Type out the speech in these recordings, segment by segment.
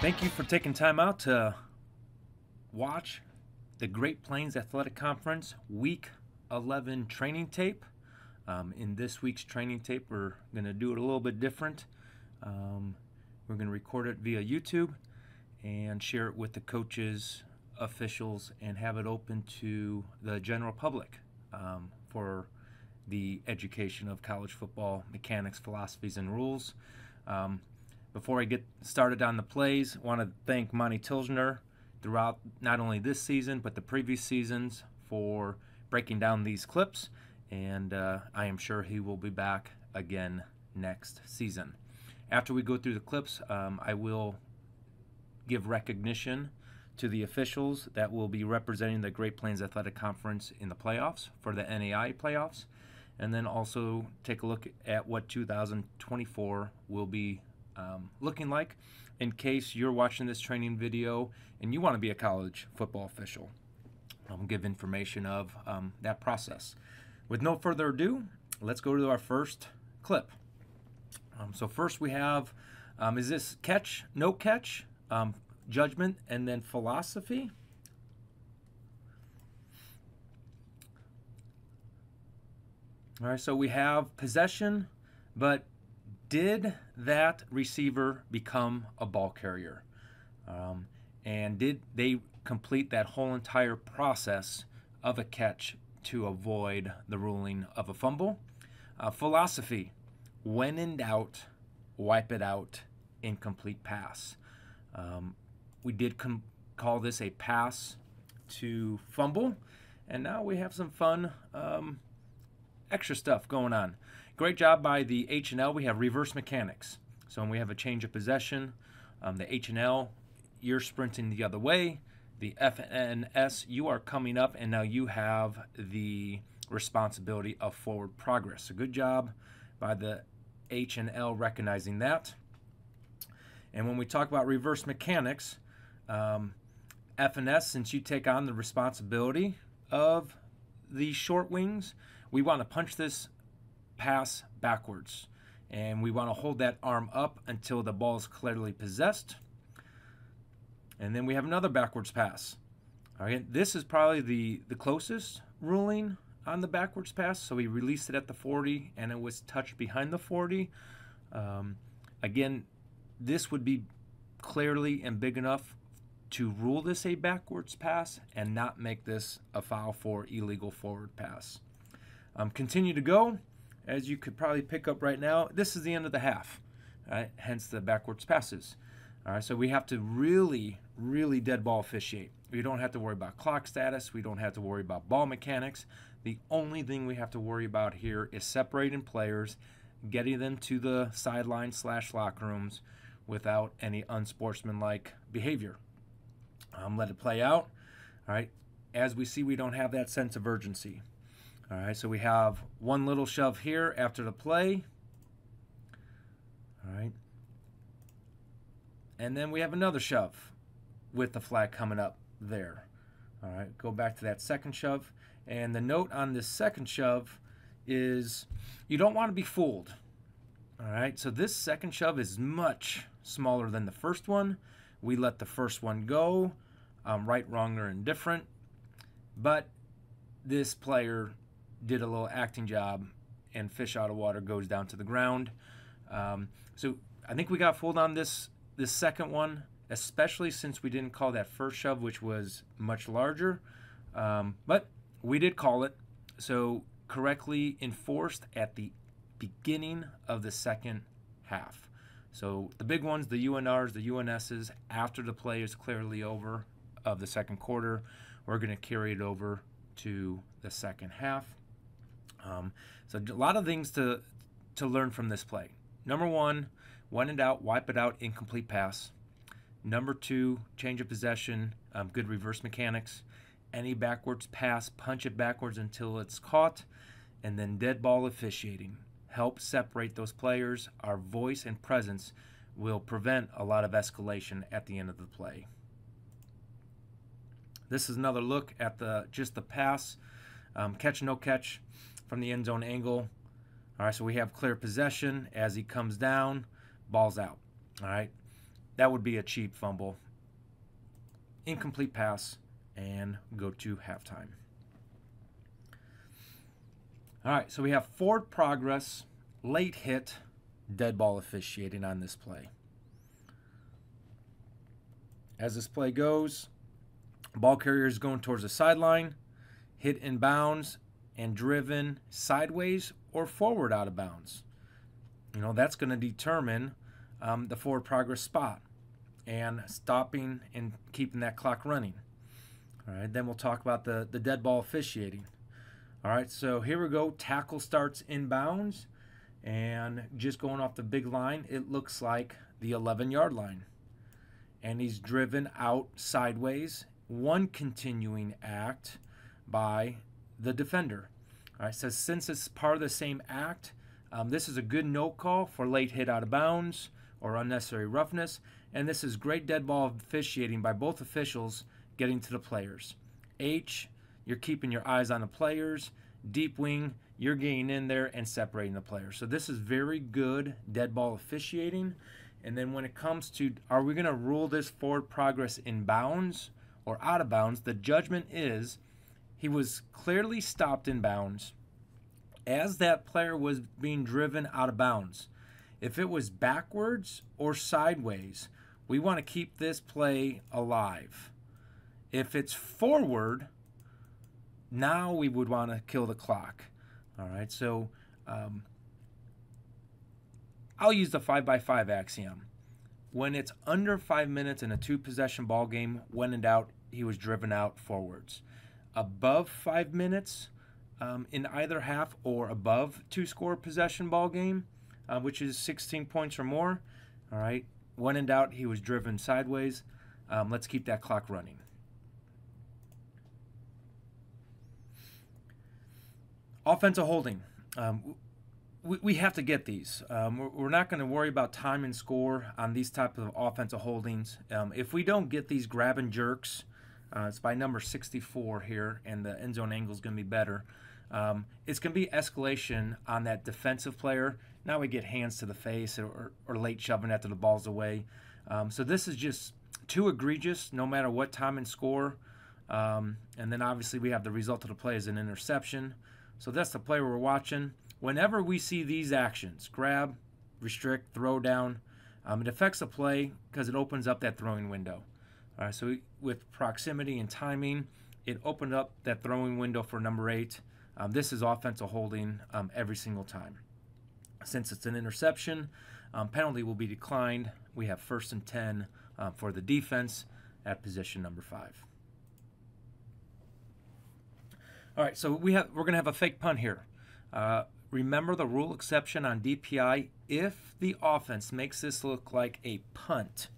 Thank you for taking time out to watch the Great Plains Athletic Conference Week 11 training tape. In this week's training tape, we're going to do it a little bit different. We're going to record it via YouTube and share it with the coaches, officials, and have it open to the general public for the education of college football mechanics, philosophies, and rules. Before I get started on the plays, I want to thank Monty Tilsner throughout not only this season but the previous seasons for breaking down these clips, and I am sure he will be back again next season. After we go through the clips, I will give recognition to the officials that will be representing the Great Plains Athletic Conference in the playoffs for the NAI playoffs, and then also take a look at what 2024 will be looking like in case you're watching this training video and you want to be a college football official. I'll give information of that process. With no further ado, let's go to our first clip. So first we have, is this catch, no catch, judgment, and then philosophy? All right, so we have possession, but did that receiver become a ball carrier? And did they complete that whole entire process of a catch to avoid the ruling of a fumble? Philosophy, when in doubt, wipe it out, incomplete pass. We did call this a pass to fumble, and now we have some fun extra stuff going on. Great job by the H&L. We have reverse mechanics. So when we have a change of possession, the H&L, you're sprinting the other way. The F&S, you are coming up, and now you have the responsibility of forward progress. So good job by the H&L recognizing that. And when we talk about reverse mechanics, F&S, since you take on the responsibility of the short wings, we want to punch this pass backwards, and we want to hold that arm up until the ball is clearly possessed, and then we have another backwards pass. All right, this is probably the closest ruling on the backwards pass. So we released it at the 40 and it was touched behind the 40. Again, this would be clearly and big enough to rule this a backwards pass and not make this a foul for illegal forward pass. Continue to go. As you could probably pick up right now, this is the end of the half, right? Hence the backwards passes. All right, so we have to really, really dead ball officiate. We don't have to worry about clock status. We don't have to worry about ball mechanics. The only thing we have to worry about here is separating players, getting them to the sideline / locker rooms without any unsportsmanlike behavior. Let it play out. All right, as we see, we don't have that sense of urgency. All right, so we have one little shove here after the play. All right. And then we have another shove with the flag coming up there. All right, go back to that second shove. And the note on this second shove is you don't want to be fooled. All right, so this second shove is much smaller than the first one. We let the first one go, right, wrong, or indifferent. But this player did a little acting job, and fish out of water goes down to the ground. So I think we got fooled on this second one, especially since we didn't call that first shove, which was much larger. But we did call it, so correctly enforced at the beginning of the second half. So the big ones, the UNRs, the UNSs, after the play is clearly over of the second quarter, we're going to carry it over to the second half. So a lot of things to learn from this play. Number one, when in doubt, wipe it out, incomplete pass. Number two, change of possession, good reverse mechanics. Any backwards pass, punch it backwards until it's caught. And then dead ball officiating. Help separate those players. Our voice and presence will prevent a lot of escalation at the end of the play. This is another look at just the pass. Catch, no catch from the end zone angle. All right, so we have clear possession as he comes down, ball's out. All right, that would be a cheap fumble. Incomplete pass, and go to halftime. All right, so we have forward progress, late hit, dead ball officiating on this play. As this play goes, ball carrier is going towards the sideline, hit in bounds, and driven sideways or forward out of bounds. That's going to determine the forward progress spot and stopping and keeping that clock running. All right, then we'll talk about the dead ball officiating. All right, so here we go. Tackle starts inbounds, and just going off the big line, it looks like the 11-yard line. And he's driven out sideways, one continuing act by the defender. All right, so since it's part of the same act, this is a good no call for late hit out of bounds or unnecessary roughness, and this is great dead ball officiating by both officials getting to the players. H, you're keeping your eyes on the players. Deep wing, you're getting in there and separating the players. So this is very good dead ball officiating. And then when it comes to, are we going to rule this forward progress in bounds or out of bounds, the judgment is he was clearly stopped in bounds as that player was being driven out of bounds. If it was backwards or sideways, we want to keep this play alive. If it's forward, now we would want to kill the clock. All right, so I'll use the 5x5 axiom. When it's under 5 minutes in a 2-possession ball game, when in doubt, he was driven out forwards. Above 5 minutes in either half or above 2-score possession ball game, which is 16 points or more, all right, when in doubt, he was driven sideways. Let's keep that clock running. Offensive holding. We have to get these. We're not going to worry about time and score on these type of offensive holdings. If we don't get these grab and jerks, it's by number 64 here, and the end zone angle is going to be better. It's going to be escalation on that defensive player. Now we get hands to the face or late shoving after the ball's away. So this is just too egregious no matter what time and score. And then obviously we have the result of the play as an interception. So that's the play we're watching. Whenever we see these actions, grab, restrict, throw down, it affects the play because it opens up that throwing window. All right, so with proximity and timing, it opened up that throwing window for number 8. This is offensive holding every single time. Since it's an interception, penalty will be declined. We have 1st and 10 for the defense at position number 5. All right, so we're going to have a fake punt here. Remember the rule exception on DPI. If the offense makes this look like a punt,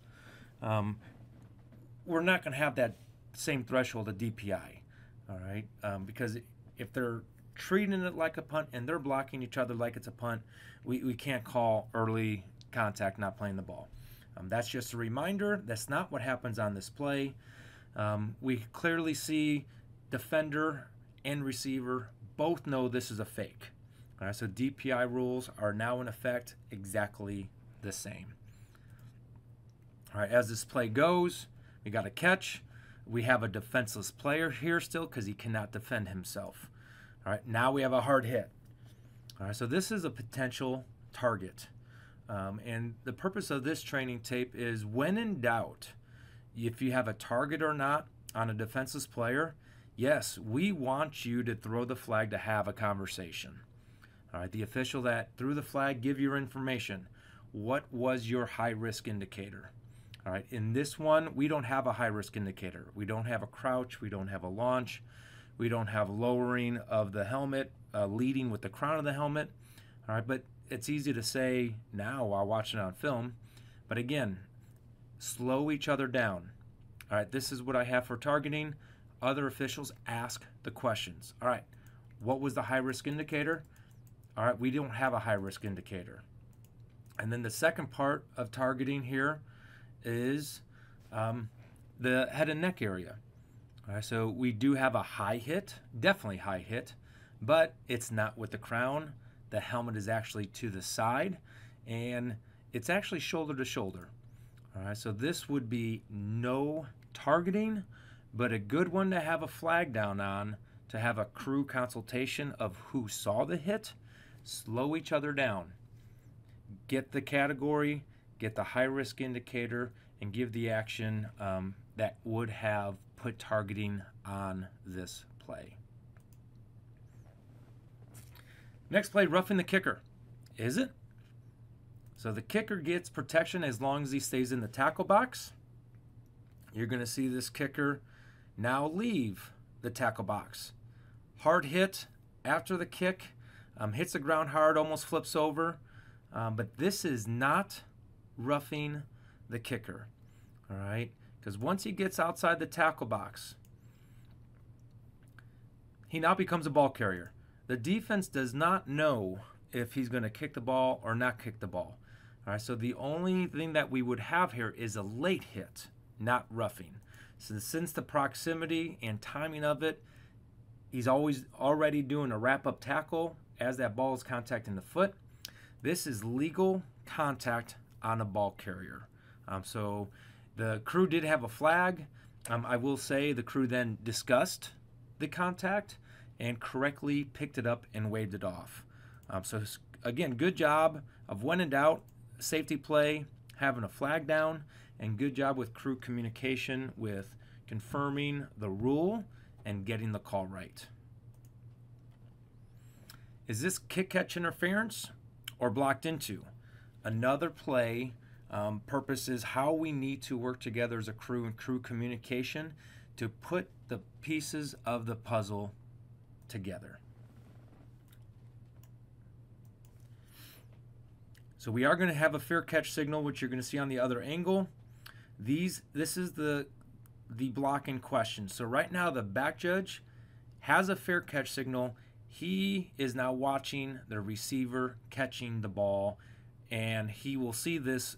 we're not going to have that same threshold of DPI. All right, because if they're treating it like a punt and they're blocking each other like it's a punt, we can't call early contact not playing the ball. That's just a reminder. That's not what happens on this play. We clearly see defender and receiver both know this is a fake. All right, so DPI rules are now in effect exactly the same. All right, as this play goes, we got a catch. We have a defenseless player here still because he cannot defend himself. All right, now we have a hard hit. All right, so this is a potential target. And the purpose of this training tape is when in doubt, if you have a target or not on a defenseless player, yes, we want you to throw the flag to have a conversation. All right, the official that threw the flag, give your information. What was your high-risk indicator? All right, in this one, we don't have a high-risk indicator. We don't have a crouch. We don't have a launch. We don't have lowering of the helmet, leading with the crown of the helmet. All right, but it's easy to say now while watching it on film. But again, slow each other down. All right, this is what I have for targeting. Other officials ask the questions. All right, what was the high-risk indicator? All right, we don't have a high-risk indicator. And then the second part of targeting here is the head and neck area. All right, so we do have a high hit, definitely high hit, but it's not with the crown. The helmet is actually to the side, and it's actually shoulder to shoulder. All right, so this would be no targeting, but a good one to have a flag down on, to have a crew consultation of who saw the hit, slow each other down, get the category, get the high risk indicator, and give the action that would have put targeting on this play. Next play, roughing the kicker. Is it? So the kicker gets protection as long as he stays in the tackle box. You're going to see this kicker now leave the tackle box. Hard hit after the kick, hits the ground hard, almost flips over. But this is not roughing the kicker, all right? Because once he gets outside the tackle box, he now becomes a ball carrier. The defense does not know if he's going to kick the ball or not kick the ball. All right, so the only thing that we would have here is a late hit, not roughing. So since the proximity and timing of it, he's already doing a wrap-up tackle as that ball is contacting the foot. This is legal contact on a ball carrier. So the crew did have a flag. I will say the crew then discussed the contact and correctly picked it up and waved it off. So again, good job of when in doubt, safety play, having a flag down, and good job with crew communication with confirming the rule and getting the call right. Is this kick catch interference or blocked into? Another play. Purpose is how we need to work together as a crew and crew communication to put the pieces of the puzzle together. So we are going to have a fair catch signal, which you're going to see on the other angle. This is the block in question. So right now the back judge has a fair catch signal. He is now watching the receiver catching the ball, and he will see this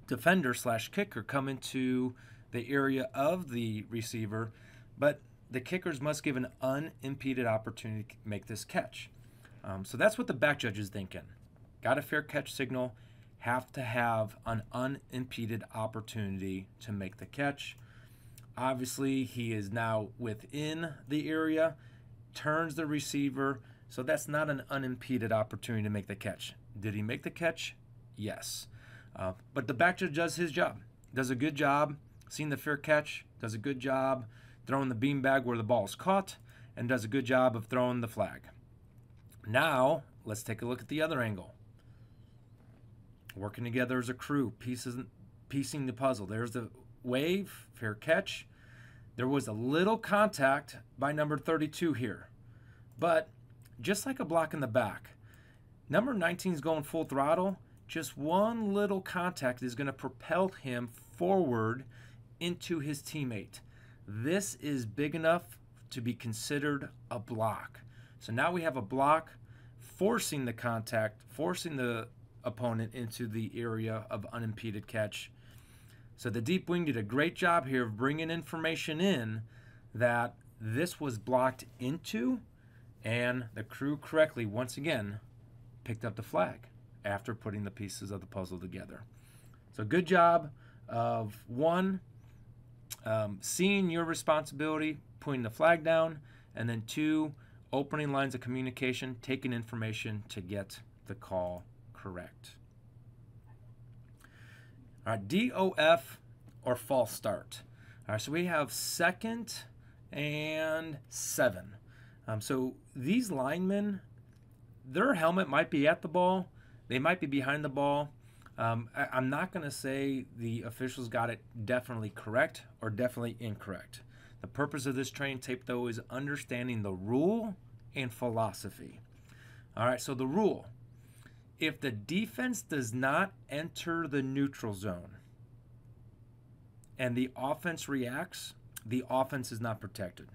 defender / kicker come into the area of the receiver, but the kickers must give an unimpeded opportunity to make this catch. So that's what the back judge is thinking. Got a fair catch signal, have to have an unimpeded opportunity to make the catch. Obviously, he is now within the area, turns the receiver, so that's not an unimpeded opportunity to make the catch. Did he make the catch? Yes. But the back judge does his job. Does a good job seeing the fair catch, does a good job throwing the beanbag where the ball is caught, and does a good job of throwing the flag. Now, let's take a look at the other angle. Working together as a crew, piecing the puzzle. There's the wave, fair catch. There was a little contact by number 32 here. But just like a block in the back, number 19 is going full throttle. Just one little contact is going to propel him forward into his teammate. This is big enough to be considered a block. So now we have a block forcing the contact, forcing the opponent into the area of unimpeded catch. So the deep wing did a great job here of bringing information in that this was blocked into, and the crew correctly, once again, picked up the flag after putting the pieces of the puzzle together. So good job of one, seeing your responsibility, putting the flag down, and then two, opening lines of communication, taking information to get the call correct. All right, DOF or false start. All right, so we have 2nd and 7. So these linemen, their helmet might be at the ball. They might be behind the ball. I'm not going to say the officials got it definitely correct or definitely incorrect. The purpose of this training tape, though, is understanding the rule and philosophy. All right, so the rule. If the defense does not enter the neutral zone and the offense reacts, the offense is not protected.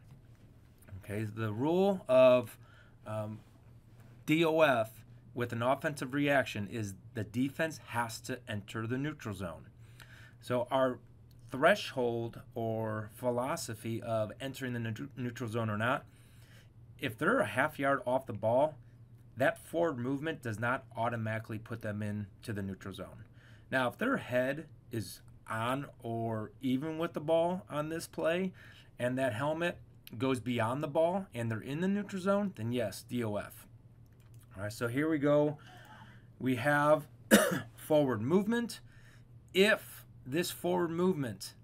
Okay, the rule of DOF with an offensive reaction is the defense has to enter the neutral zone. So our threshold or philosophy of entering the neutral zone or not, if they're a half yard off the ball, that forward movement does not automatically put them into the neutral zone. Now, if their head is on or even with the ball on this play, and that helmet goes beyond the ball and they're in the neutral zone, then yes, DOF. All right, so here we go. We have forward movement. If this forward movement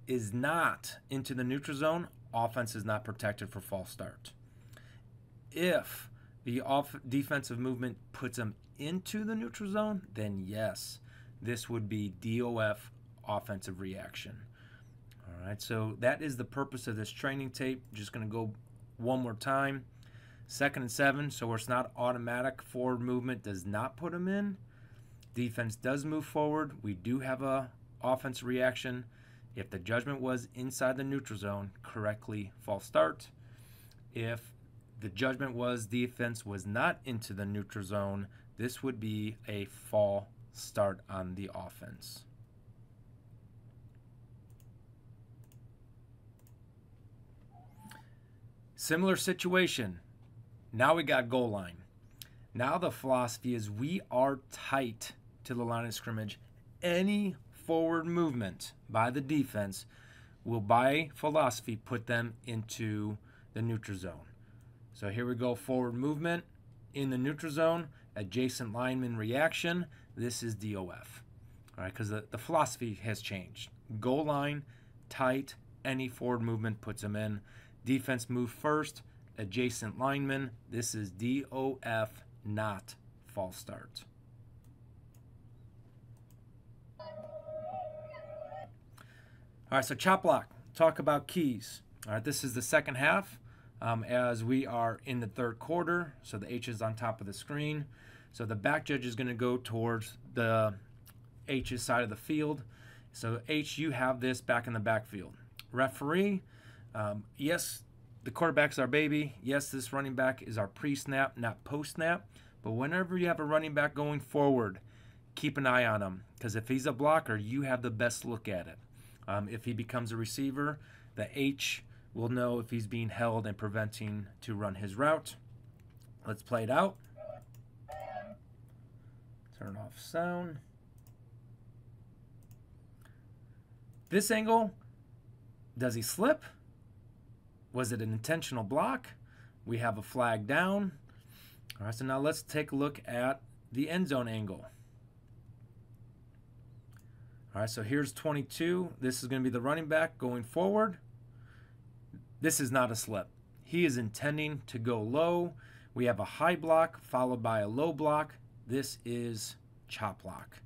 is not into the neutral zone, offense is not protected for false start. If the defensive movement puts them into the neutral zone, then yes, this would be DOF, offensive reaction. All right, so that is the purpose of this training tape. Just going to go one more time. 2nd and 7, so it's not automatic. Forward movement does not put them in. Defense does move forward. We do have a offense reaction. If the judgment was inside the neutral zone, correctly false start. If the judgment was defense was not into the neutral zone, this would be a false start on the offense. Similar situation. Now we got goal line. Now the philosophy is we are tight to the line of scrimmage. Any forward movement by the defense will, by philosophy, put them into the neutral zone. So here we go, forward movement in the neutral zone, adjacent lineman reaction. This is DOF, all right, because the philosophy has changed. Goal line, tight, any forward movement puts them in. Defense move first, adjacent lineman. This is DOF, not false start. All right, so chop block, talk about keys. All right, this is the second half as we are in the third quarter. So the H is on top of the screen. So the back judge is going to go towards the H's side of the field. So H, you have this back in the backfield. Referee, yes, the quarterback's our baby. Yes, this running back is our pre-snap, not post-snap. But whenever you have a running back going forward, keep an eye on him. Because if he's a blocker, you have the best look at it. If he becomes a receiver, the H will know if he's being held and preventing to run his route. Let's play it out. Turn off sound. This angle, does he slip? Was it an intentional block? We have a flag down. All right, so now let's take a look at the end zone angle. All right, so here's 22. This is going to be the running back going forward. This is not a slip. He is intending to go low. We have a high block followed by a low block. This is chop block.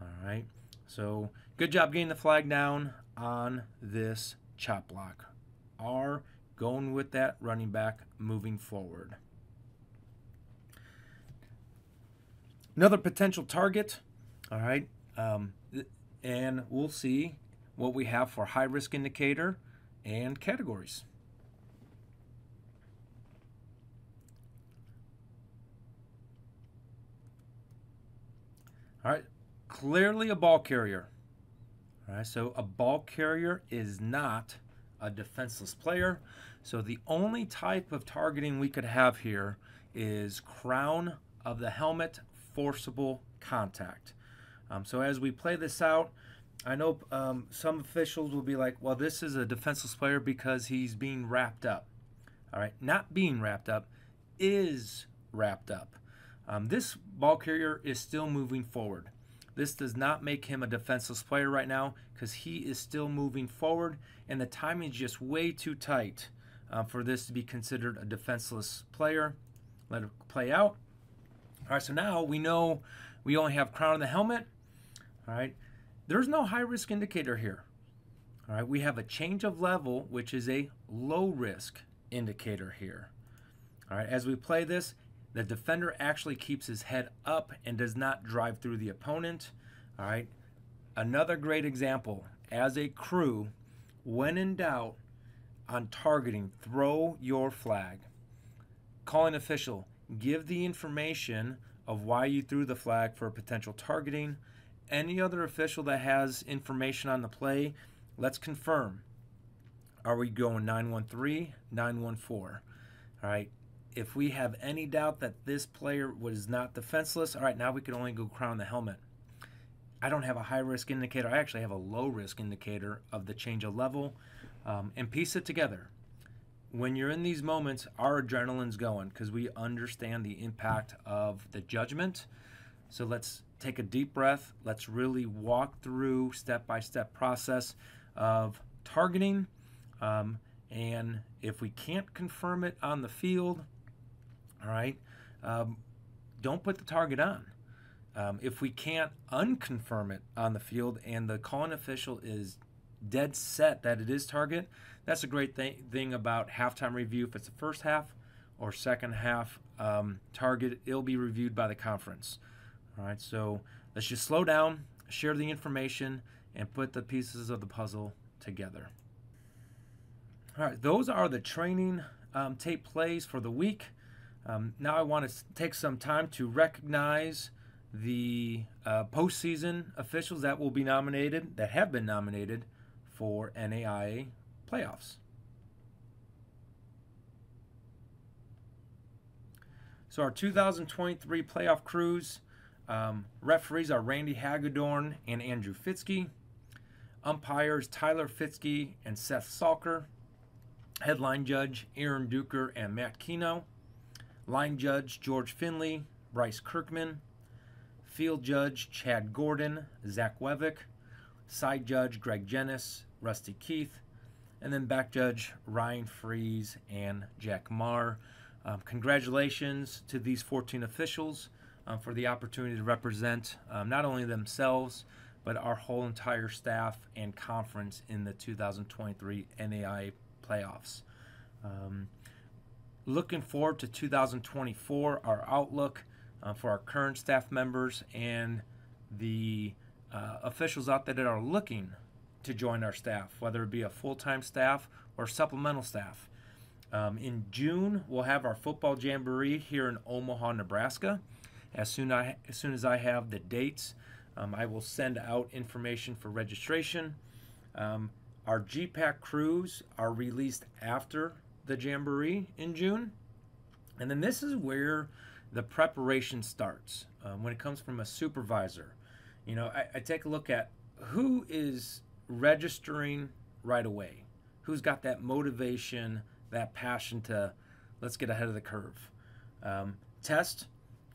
All right, so good job getting the flag down on this chop block. R, going with that running back moving forward. Another potential target, all right, and we'll see what we have for high risk indicator and categories. All right, clearly a ball carrier. All right, so a ball carrier is not a defenseless player. So the only type of targeting we could have here is crown of the helmet, forcible contact. So as we play this out, I know some officials will be like, well, this is a defenseless player because he's being wrapped up. All right, not being wrapped up, is wrapped up. This ball carrier is still moving forward. This does not make him a defenseless player right now because he is still moving forward, and the timing is just way too tight for this to be considered a defenseless player. Let it play out. All right, so now we know we only have crown of the helmet. All right, there's no high risk indicator here. All right, we have a change of level, which is a low risk indicator here. All right, as we play this, the defender actually keeps his head up and does not drive through the opponent. All right, another great example. As a crew, when in doubt on targeting, throw your flag. Calling official, give the information of why you threw the flag for potential targeting. Any other official that has information on the play, let's confirm. Are we going 913, 914? All right. If we have any doubt that this player was not defenseless, all right, now we can only go crown the helmet. I don't have a high risk indicator. I actually have a low risk indicator of the change of level, and piece it together. When you're in these moments, our adrenaline's going because we understand the impact of the judgment. So let's take a deep breath. Let's really walk through step-by-step process of targeting. And if we can't confirm it on the field, all right, don't put the target on. If we can't unconfirm it on the field and the calling official is dead set that it is target, that's a great thing about halftime review. If it's the first half or second half target, it'll be reviewed by the conference. All right, so let's just slow down, share the information, and put the pieces of the puzzle together. All right, those are the training tape plays for the week. Now I want to take some time to recognize the postseason officials that will be nominated, that have been nominated for NAIA playoffs. So our 2023 playoff crews, referees are Randy Hagedorn and Andrew Fitzke. Umpires Tyler Fitzke and Seth Salker. Headline judge Aaron Duker and Matt Keno. Line judge George Finley, Bryce Kirkman. Field judge Chad Gordon, Zach Wevick. Side judge Greg Jennis, Rusty Keith. And then back judge Ryan Fries and Jack Marr. Congratulations to these 14 officials for the opportunity to represent not only themselves, but our whole entire staff and conference in the 2023 NAIA playoffs. Looking forward to 2024, our outlook for our current staff members and the officials out there that are looking to join our staff, whether it be a full-time staff or supplemental staff. In June, we'll have our football jamboree here in Omaha, Nebraska. As soon as I have the dates, I will send out information for registration. Our GPAC crews are released after the jamboree in June. And then this is where the preparation starts. When it comes from a supervisor, you know, I take a look at who is registering right away, who's got that motivation, that passion to let's get ahead of the curve. Test,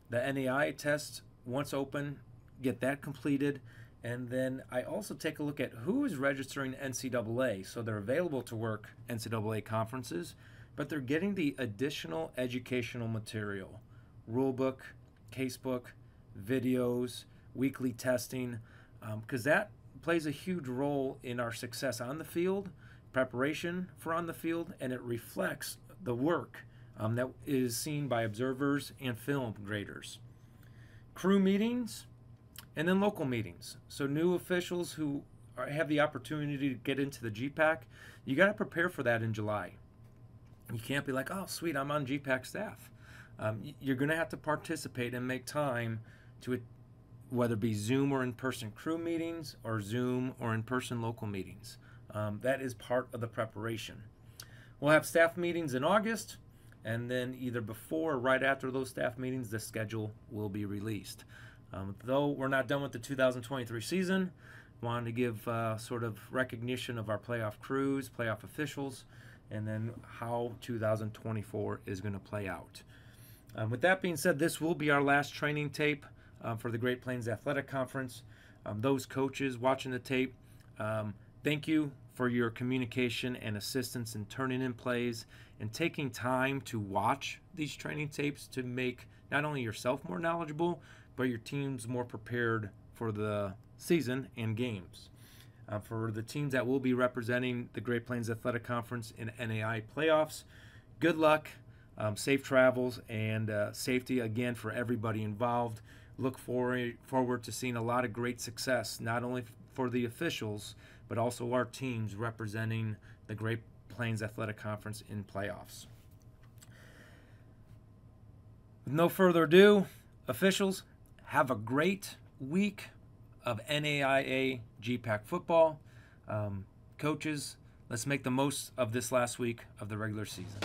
the NAIA test, once open, get that completed. And then I also take a look at who is registering NCAA. So they're available to work NCAA conferences, but they're getting the additional educational material, rulebook, casebook, videos, weekly testing, because that plays a huge role in our success on the field, preparation for on the field, and it reflects the work that is seen by observers and film graders. Crew meetings, and then local meetings. So new officials who have the opportunity to get into the GPAC, you got to prepare for that in July. You can't be like, oh, sweet, I'm on GPAC staff. You're going to have to participate and make time to, whether it be Zoom or in-person crew meetings or Zoom or in-person local meetings. That is part of the preparation. We'll have staff meetings in August, and then either before or right after those staff meetings, the schedule will be released. Though we're not done with the 2023 season, wanted to give sort of recognition of our playoff crews, playoff officials, and then how 2024 is going to play out. With that being said, this will be our last training tape for the Great Plains Athletic Conference. Those coaches watching the tape, thank you for your communication and assistance in turning in plays and taking time to watch these training tapes to make not only yourself more knowledgeable, but your team's more prepared for the season and games. For the teams that will be representing the Great Plains Athletic Conference in NAIA playoffs, good luck, safe travels, and safety again for everybody involved. Look forward to seeing a lot of great success, not only for the officials, but also our teams representing the Great Plains Athletic Conference in playoffs. With no further ado, officials, have a great week of NAIA GPAC football. Coaches, let's make the most of this last week of the regular season.